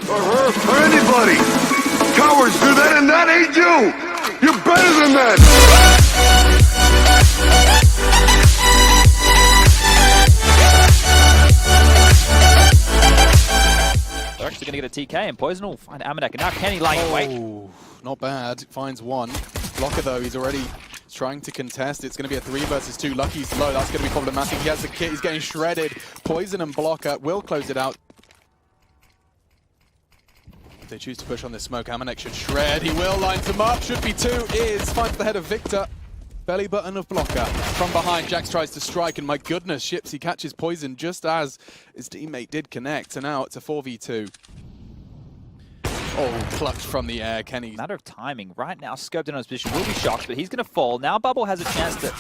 or her, or anybody. Cowards do that, and that ain't you. You're better than that. They're actually going to get a TK, and Poison will find Amanek, and now Kenny lying in wait. Not bad. Finds one. Blocker, though, he's already trying to contest. It's going to be a 3 versus 2. Lucky's low. That's going to be problematic. He has the kit. He's getting shredded. Poison and Blocker will close it out. If they choose to push on this smoke, Amanek should shred. He will. Lines him up. Should be 2. Finds the head of Victor. Belly button of Blocker. From behind, Jax tries to strike, and my goodness, Ships, he catches Poison just as his teammate did connect. So now it's a 4v2. Oh, clutch from the air, Kenny. Matter of timing. Right now, scoped in on his position, will be shocked, but he's going to fall. Now Bubble has a chance to...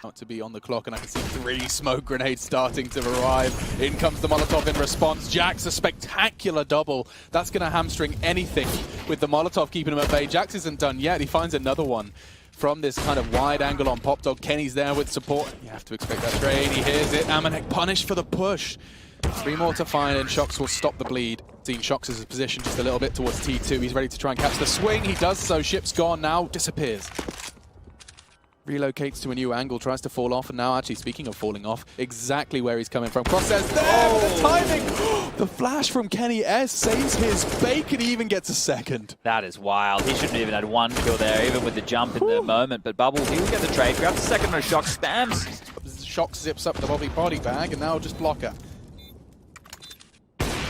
Not to be on the clock, and I can see 3 smoke grenades starting to arrive. In comes the Molotov in response. Jax, a spectacular double. That's going to hamstring anything with the Molotov keeping him at bay. Jax isn't done yet. He finds another one from this kind of wide angle on Pop Dog. Kenny's there with support. You have to expect that trade. He hears it. Amanek punished for the push. 3 more to find, and Shox will stop the bleed. Seeing Shox as his position just a little bit towards T2. He's ready to try and catch the swing. He does so. Ship's gone now. Disappears. Relocates to a new angle. Tries to fall off. And now, actually, speaking of falling off, exactly where he's coming from. Crosshairs there with the timing. The flash from Kenny S saves his bake, and he even gets a second. That is wild. He shouldn't have even had 1 kill there, even with the jump in the moment. But Bubble, he'll get the trade. Grabs the second on Shox. Spams. Shox zips up the body bag, and now just Blocker.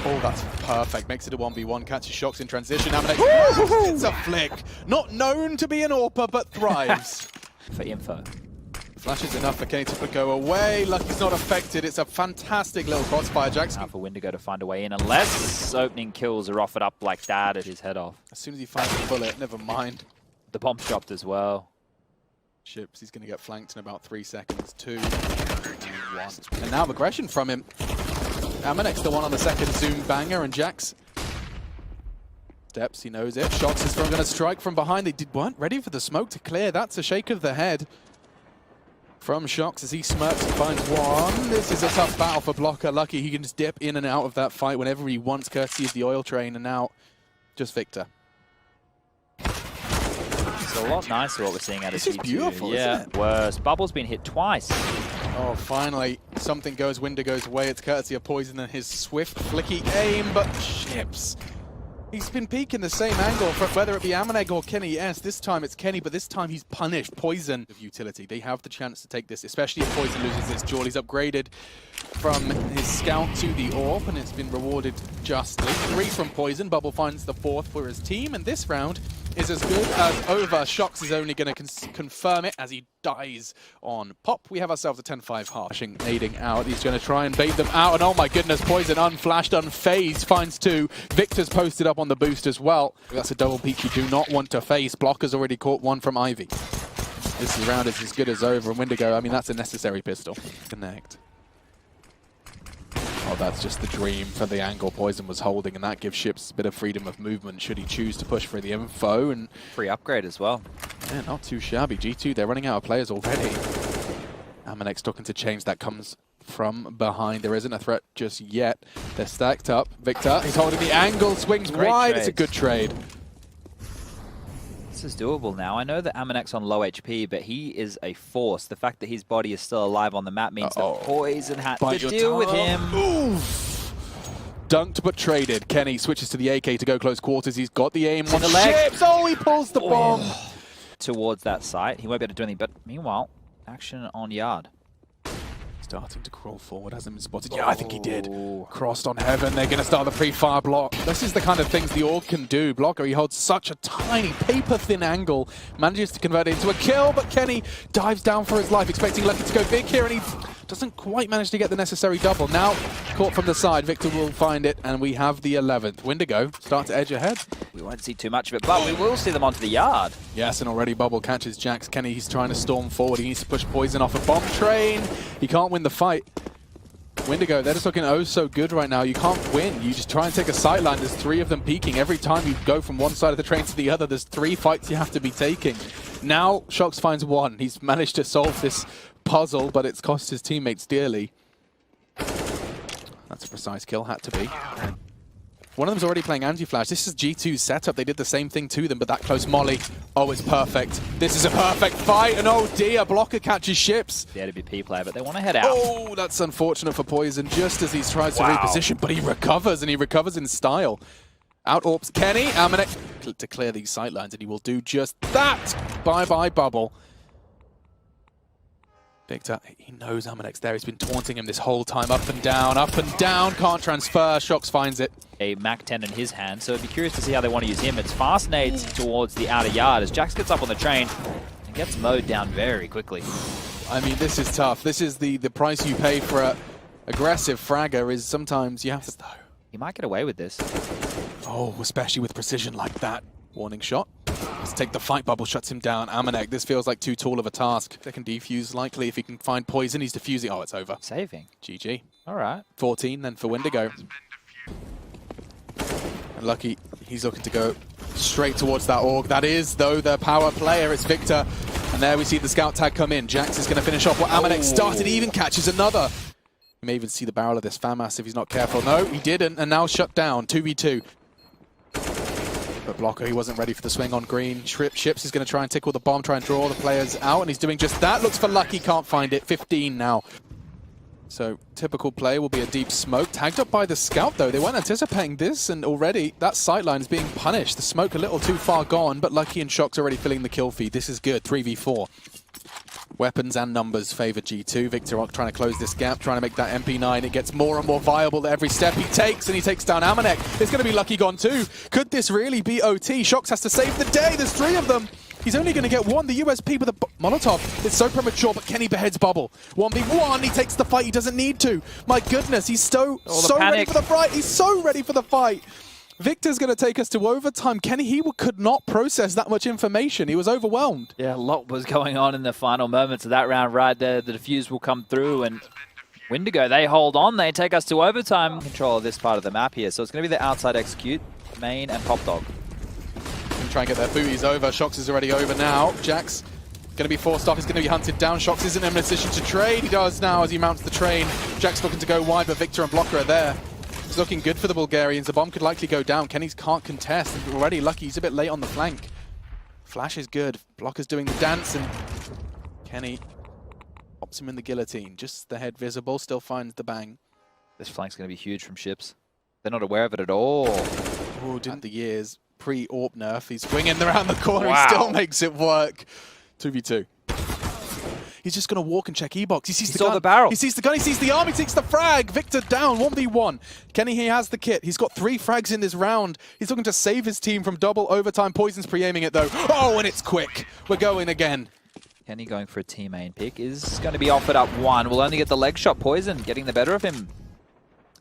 Oh, that's perfect. Makes it a 1v1. Catches Shox in transition. Amanek, it's a flick. Not known to be an AWPer, but thrives. For info. Flash is enough for Kenny to go away. Lucky's not affected. It's a fantastic little crossfire. Jax. Now for Windigo to find a way in, unless opening kills are offered up like that at his head off. As soon as he finds the bullet, never mind. The bomb's dropped as well. Ships, he's going to get flanked in about 3 seconds. 2, 1. And now aggression from him. Amanek's the one on the second zoom banger, and Jax steps, he knows it. Shox is going to strike from behind. They weren't ready for the smoke to clear. That's a shake of the head from Shox as he smirks and finds one. This is a tough battle for Blocker. Lucky he can just dip in and out of that fight whenever he wants, courtesy of the oil train, and now just Victor. It's a lot nicer what we're seeing out of T2. This is beautiful, isn't it? Worse. Bubble's been hit twice. Oh, finally, something goes Windigo's way. It's courtesy of Poison and his swift, flicky aim, but Ships. He's been peeking the same angle, whether it be Amanek or Kenny. Yes, this time it's Kenny, but this time he's punished. Poison of utility. They have the chance to take this, especially if Poison loses this duel. He's upgraded from his scout to the AWP, and it's been rewarded justly. 3 from Poison. Bubble finds the 4th for his team, and this round is as good as over. Shox is only going to confirm it as he dies on Pop. We have ourselves a 10-5 half. Nading out. He's going to try and bait them out, and oh my goodness, Poison unflashed, unfazed, finds 2. Victor's posted up on the boost as well. That's a double peek you do not want to face. Blocker's already caught 1 from Ivy. This round is as good as over, and Windigo, I mean, that's a necessary pistol. Connect. Oh, that's just the dream for the angle Poison was holding, and that gives Ships a bit of freedom of movement should he choose to push for the info. And free upgrade as well. Yeah, not too shabby. G2, they're running out of players already. Amanek's looking to change. That comes from behind. There isn't a threat just yet. They're stacked up. Victor, he's holding the angle, swings wide. It's a good trade. This is doable now. I know that Amanek's on low HP, but he is a force. The fact that his body is still alive on the map means that Poison had to deal with him. Oof. Dunked but traded. Kenny switches to the AK to go close quarters. He's got the aim on the leg. Ships. Oh, he pulls the bomb. Towards that site. He won't be able to do anything, but meanwhile, action on Yard. Starting to crawl forward, hasn't been spotted. Yeah, I think he did. Crossed on heaven. They're going to start the pre-fire block. This is the kind of things the Org can do. Blocker, he holds such a tiny, paper-thin angle. Manages to convert it into a kill, but Kenny dives down for his life, expecting Lucky to go big here, and he doesn't quite manage to get the necessary double. Now, caught from the side, Victor will find it, and we have the 11th. Windigo start to edge ahead. We won't see too much of it, but we will see them onto the Yard. Yes, and already Bubble catches Jax. Kenny, he's trying to storm forward. He needs to push Poison off a bomb train. He can't win the fight. Windigo, they're just looking oh so good right now. You can't win. You just try and take a sideline. There's 3 of them peeking. Every time you go from one side of the train to the other, there's 3 fights you have to be taking. Now, Shox finds 1. He's managed to solve this puzzle, but it's cost his teammates dearly. That's a precise kill, had to be. One of them's already playing anti-flash. This is G2's setup. They did the same thing to them, but that close molly. Oh, it's perfect. This is a perfect fight, and oh dear, Blocker catches ships. Yeah, to be P player, but they want to head out. Oh, that's unfortunate for Poison, just as he tries to reposition, but he recovers, and he recovers in style. Out Orps Kenny, Amanek to clear these sightlines, and he will do just that. Bye-bye, Bubble. Victor, he knows Amanek's there. He's been taunting him this whole time. Up and down, can't transfer. Shox finds it. A Mac 10 in his hand, so I'd be curious to see how they want to use him. It's fast nades towards the outer yard as Jax gets up on the train and gets mowed down very quickly. I mean, this is tough. This is the price you pay for a aggressive fragger is sometimes you have to... He might get away with this. Oh, especially with precision like that. Warning shot. Let's take the fight. Bubble shuts him down. Amanek, this feels like too tall of a task. They can defuse likely if he can find Poison. He's defusing. Oh, it's over. Saving. GG. All right. 14 then for Windigo. And Lucky, he's looking to go straight towards that org. That is, though, the power player. It's Victor. And there we see the scout tag come in. Jax is going to finish off what Amanek started. He even catches another. You may even see the barrel of this FAMAS if he's not careful. No, he didn't. And now shut down. 2v2. But Blocker, he wasn't ready for the swing on green. Ships is going to try and tickle the bomb, try and draw the players out, and he's doing just that. Looks for Lucky, can't find it. 15 now. So, typical play will be a deep smoke. Tagged up by the scout, though. They weren't anticipating this, and already that sightline is being punished. The smoke a little too far gone, but Lucky and Shox already filling the kill feed. This is good. 3v4. Weapons and numbers favor G2. Victor trying to close this gap, trying to make that MP9. It gets more and more viable every step he takes, and he takes down Amanek. It's going to be Lucky gone too. Could this really be OT? Shox has to save the day. There's 3 of them. He's only going to get 1. The USP with a Molotov. It's so premature, but Kenny beheads Bubble. 1v1. He takes the fight. He doesn't need to. My goodness, he's so ready for the fight. He's so ready for the fight. Victor's going to take us to overtime. Kenny, he could not process that much information. He was overwhelmed. Yeah, a lot was going on in the final moments of that round right there. The defuse will come through, and Windigo, they hold on. They take us to overtime. Control of this part of the map here. So it's going to be the outside execute, main, and Pop Dog. Try and get their booties over. Shox is already over now. Jax going to be forced off. He's going to be hunted down. Shox isn't in a position to trade. He does now as he mounts the train. Jax looking to go wide, but Victor and Blocker are there. It's looking good for the Bulgarians. The bomb could likely go down. Kenny's can't contest. And already Lucky, he's a bit late on the flank. Flash is good. Blocker's doing the dance, and Kenny pops him in the guillotine. Just the head visible, still finds the bang. This flank's going to be huge from Ships. They're not aware of it at all. Oh, didn't the years pre-AWP nerf. He's swinging around the corner. Wow. He still makes it work. 2v2. He's just going to walk and check E-box. He sees the gun. The barrel. He sees the gun. He sees the arm. He takes the frag. Victor down. 1v1. Kenny, he has the kit. He's got 3 frags in this round. He's looking to save his team from double overtime. Poison's pre-aiming it, though. Oh, and it's quick. We're going again. Kenny going for a team main pick is going to be offered up 1. We'll only get the leg shot. Poison getting the better of him.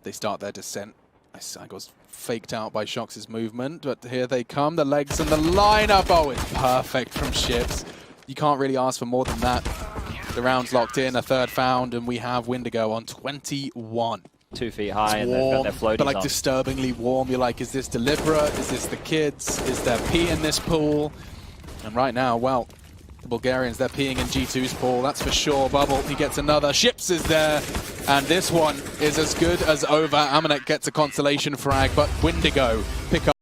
They start their descent. I was faked out by Shox's movement, but here they come. The legs and the lineup. Oh, it's perfect from Ships. You can't really ask for more than that. The round's locked in, a 3rd found, and we have Windigo on 21. 2 feet high, it's and warm, they've got their floaties but like on. Disturbingly warm. You're like, is this deliberate? Is this the kids? Is there pee in this pool? And right now, well, the Bulgarians, they're peeing in G2's pool, that's for sure. Bubble, he gets another. Ships is there, and this one is as good as over. Amanek gets a consolation frag, but Windigo pick up